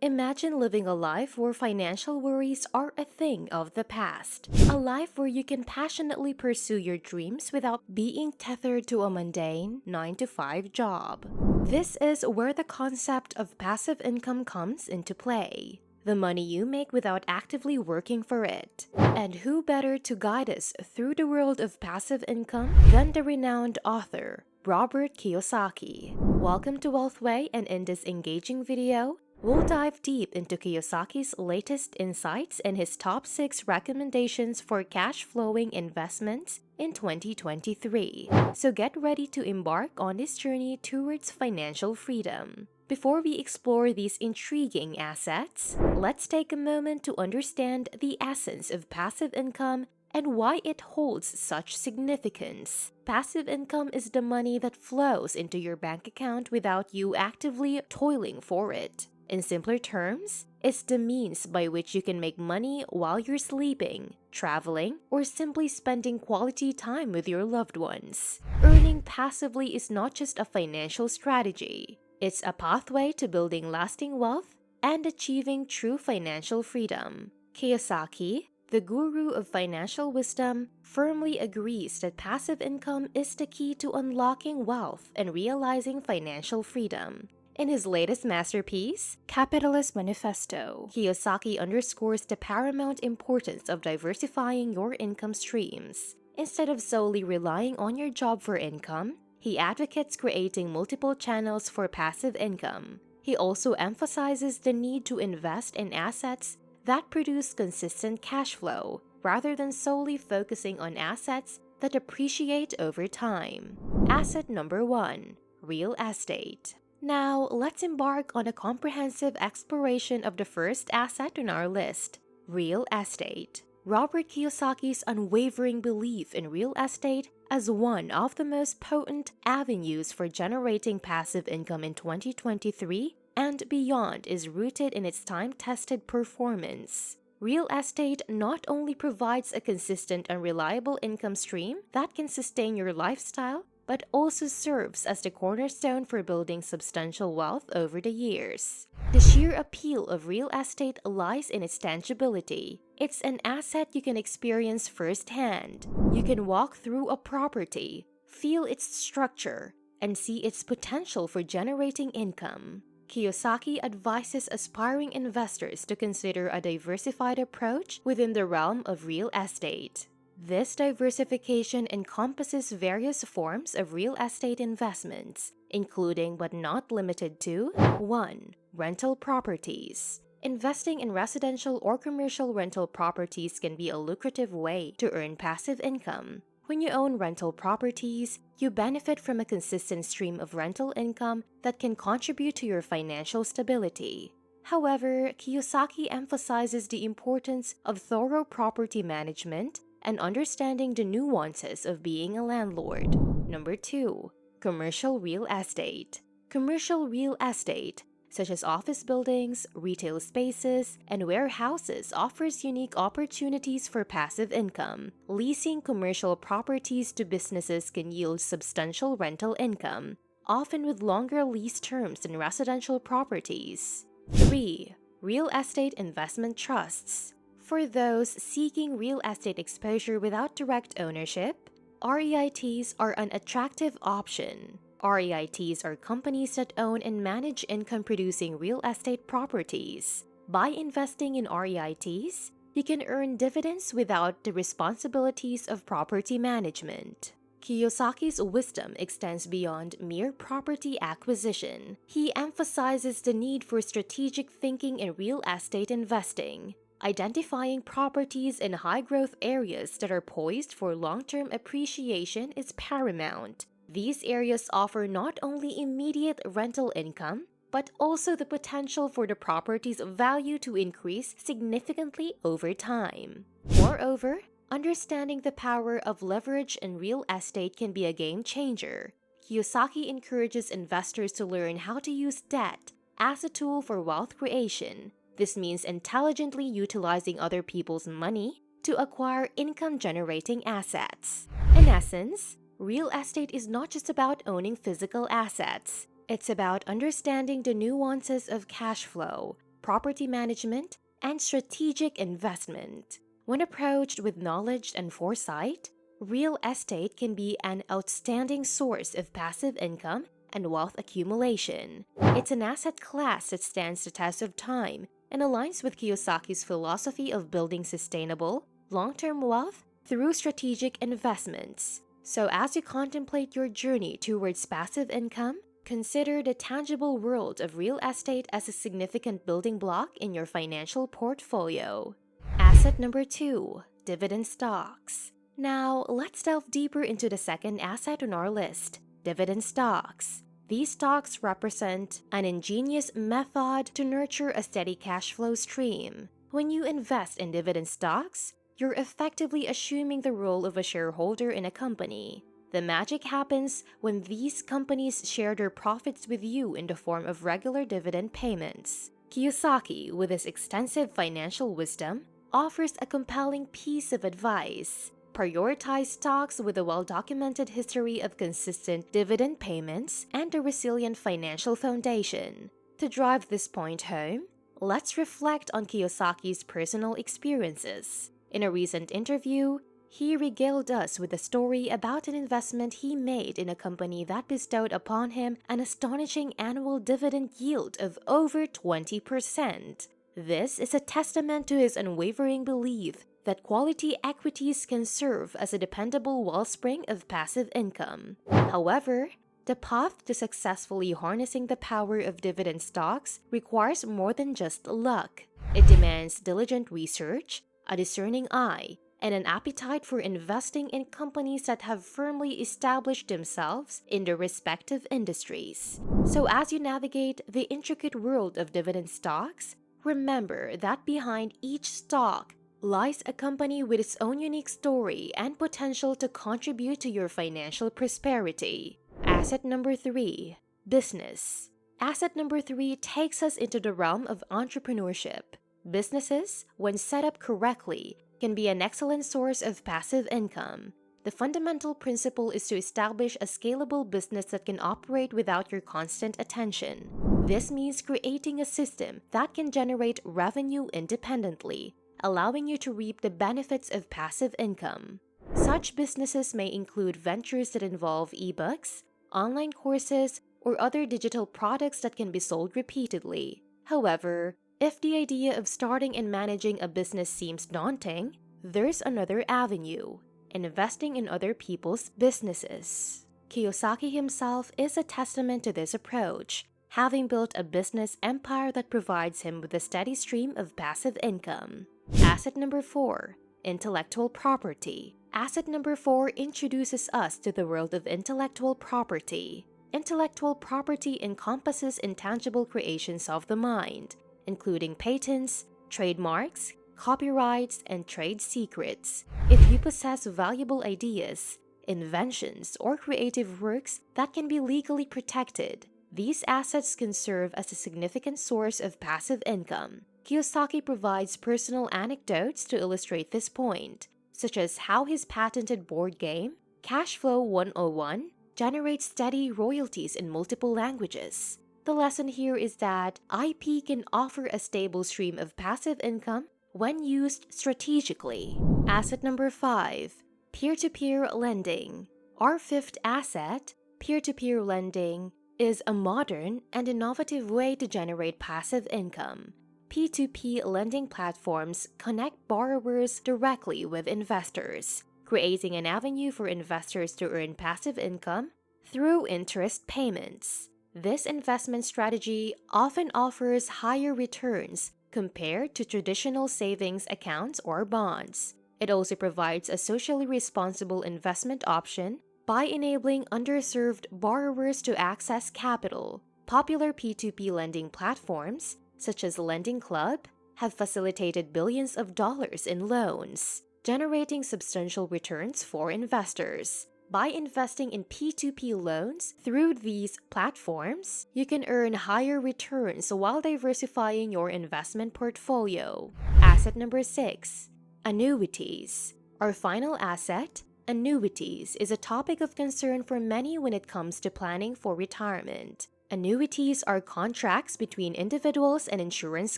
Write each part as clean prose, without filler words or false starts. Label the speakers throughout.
Speaker 1: Imagine living a life where financial worries are a thing of the past. A life where you can passionately pursue your dreams without being tethered to a mundane 9 to 5 job. This is where the concept of passive income comes into play. The money you make without actively working for it. And who better to guide us through the world of passive income than the renowned author, Robert Kiyosaki. Welcome to Wealthway, and in this engaging video, we'll dive deep into Kiyosaki's latest insights and his top 6 recommendations for cash-flowing investments in 2023. So get ready to embark on this journey towards financial freedom. Before we explore these intriguing assets, let's take a moment to understand the essence of passive income and why it holds such significance. Passive income is the money that flows into your bank account without you actively toiling for it. In simpler terms, it's the means by which you can make money while you're sleeping, traveling, or simply spending quality time with your loved ones. Earning passively is not just a financial strategy. It's a pathway to building lasting wealth and achieving true financial freedom. Kiyosaki, the guru of financial wisdom, firmly agrees that passive income is the key to unlocking wealth and realizing financial freedom. In his latest masterpiece, Capitalist Manifesto, Kiyosaki underscores the paramount importance of diversifying your income streams. Instead of solely relying on your job for income, he advocates creating multiple channels for passive income. He also emphasizes the need to invest in assets that produce consistent cash flow, rather than solely focusing on assets that appreciate over time. Asset number 1, real estate. Now, let's embark on a comprehensive exploration of the first asset on our list, real estate. Robert Kiyosaki's unwavering belief in real estate as one of the most potent avenues for generating passive income in 2023 and beyond is rooted in its time-tested performance. Real estate not only provides a consistent and reliable income stream that can sustain your lifestyle, but also serves as the cornerstone for building substantial wealth over the years. The sheer appeal of real estate lies in its tangibility. It's an asset you can experience firsthand. You can walk through a property, feel its structure, and see its potential for generating income. Kiyosaki advises aspiring investors to consider a diversified approach within the realm of real estate. This diversification encompasses various forms of real estate investments, including but not limited to 1. Rental properties. Investing in residential or commercial rental properties can be a lucrative way to earn passive income. When you own rental properties, you benefit from a consistent stream of rental income that can contribute to your financial stability. However, Kiyosaki emphasizes the importance of thorough property management and understanding the nuances of being a landlord. Number 2. Commercial real estate. Commercial real estate, such as office buildings, retail spaces, and warehouses, offers unique opportunities for passive income. Leasing commercial properties to businesses can yield substantial rental income, often with longer lease terms than residential properties. 3. Real estate investment trusts. For those seeking real estate exposure without direct ownership, REITs are an attractive option. REITs are companies that own and manage income-producing real estate properties. By investing in REITs, you can earn dividends without the responsibilities of property management. Kiyosaki's wisdom extends beyond mere property acquisition. He emphasizes the need for strategic thinking in real estate investing. Identifying properties in high-growth areas that are poised for long-term appreciation is paramount. These areas offer not only immediate rental income, but also the potential for the property's value to increase significantly over time. Moreover, understanding the power of leverage in real estate can be a game changer. Kiyosaki encourages investors to learn how to use debt as a tool for wealth creation. This means intelligently utilizing other people's money to acquire income-generating assets. In essence, real estate is not just about owning physical assets. It's about understanding the nuances of cash flow, property management, and strategic investment. When approached with knowledge and foresight, real estate can be an outstanding source of passive income and wealth accumulation. It's an asset class that stands the test of time and aligns with Kiyosaki's philosophy of building sustainable, long-term wealth through strategic investments. So as you contemplate your journey towards passive income, consider the tangible world of real estate as a significant building block in your financial portfolio. Asset number 2, dividend stocks. Now, let's delve deeper into the second asset on our list, dividend stocks. These stocks represent an ingenious method to nurture a steady cash flow stream. When you invest in dividend stocks, you're effectively assuming the role of a shareholder in a company. The magic happens when these companies share their profits with you in the form of regular dividend payments. Kiyosaki, with his extensive financial wisdom, offers a compelling piece of advice. Prioritize stocks with a well-documented history of consistent dividend payments and a resilient financial foundation. To drive this point home, let's reflect on Kiyosaki's personal experiences. In a recent interview, he regaled us with a story about an investment he made in a company that bestowed upon him an astonishing annual dividend yield of over 20%. This is a testament to his unwavering belief that quality equities can serve as a dependable wellspring of passive income. However, the path to successfully harnessing the power of dividend stocks requires more than just luck. It demands diligent research, a discerning eye, and an appetite for investing in companies that have firmly established themselves in their respective industries. So as you navigate the intricate world of dividend stocks, remember that behind each stock lies a company with its own unique story and potential to contribute to your financial prosperity. Asset number 3, business. Asset number 3 takes us into the realm of entrepreneurship. Businesses, when set up correctly, can be an excellent source of passive income. The fundamental principle is to establish a scalable business that can operate without your constant attention. This means creating a system that can generate revenue independently, allowing you to reap the benefits of passive income. Such businesses may include ventures that involve ebooks, online courses, or other digital products that can be sold repeatedly. However, if the idea of starting and managing a business seems daunting, there's another avenue: investing in other people's businesses. Kiyosaki himself is a testament to this approach, having built a business empire that provides him with a steady stream of passive income. Asset number 4, intellectual property. Asset number 4 introduces us to the world of intellectual property. Intellectual property encompasses intangible creations of the mind, including patents, trademarks, copyrights, and trade secrets. If you possess valuable ideas, inventions, or creative works that can be legally protected, these assets can serve as a significant source of passive income. Kiyosaki provides personal anecdotes to illustrate this point, such as how his patented board game, Cashflow 101, generates steady royalties in multiple languages. The lesson here is that IP can offer a stable stream of passive income when used strategically. Asset number 5, peer-to-peer lending. Our fifth asset, peer-to-peer lending, is a modern and innovative way to generate passive income. P2P lending platforms connect borrowers directly with investors, creating an avenue for investors to earn passive income through interest payments. This investment strategy often offers higher returns compared to traditional savings accounts or bonds. It also provides a socially responsible investment option by enabling underserved borrowers to access capital. Popular P2P lending platforms, such as Lending Club, have facilitated billions of dollars in loans, generating substantial returns for investors. By investing in P2P loans through these platforms, you can earn higher returns while diversifying your investment portfolio. Asset number 6, annuities. Our final asset, annuities, is a topic of concern for many when it comes to planning for retirement. Annuities are contracts between individuals and insurance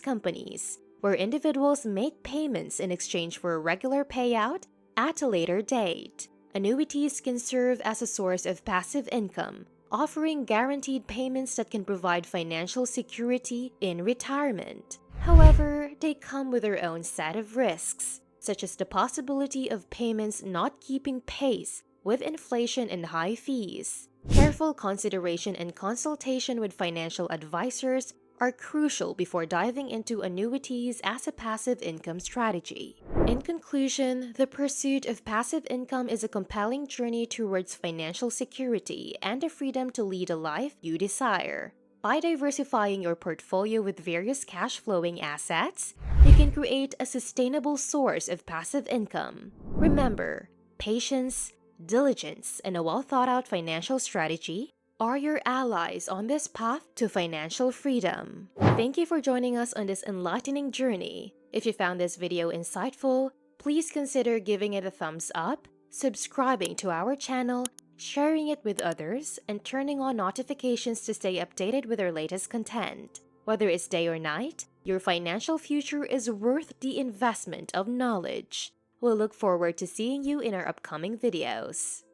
Speaker 1: companies, where individuals make payments in exchange for a regular payout at a later date. Annuities can serve as a source of passive income, offering guaranteed payments that can provide financial security in retirement. However, they come with their own set of risks, such as the possibility of payments not keeping pace with inflation and high fees. Careful consideration and consultation with financial advisors are crucial before diving into annuities as a passive income strategy. In conclusion, the pursuit of passive income is a compelling journey towards financial security and the freedom to lead a life you desire. By diversifying your portfolio with various cash flowing assets, you can create a sustainable source of passive income. Remember, patience, diligence, and a well thought out financial strategy are your allies on this path to financial freedom. Thank you for joining us on this enlightening journey. If you found this video insightful, please consider giving it a thumbs up, subscribing to our channel, sharing it with others, and turning on notifications to stay updated with our latest content. Whether it's day or night, your financial future is worth the investment of knowledge. We'll look forward to seeing you in our upcoming videos.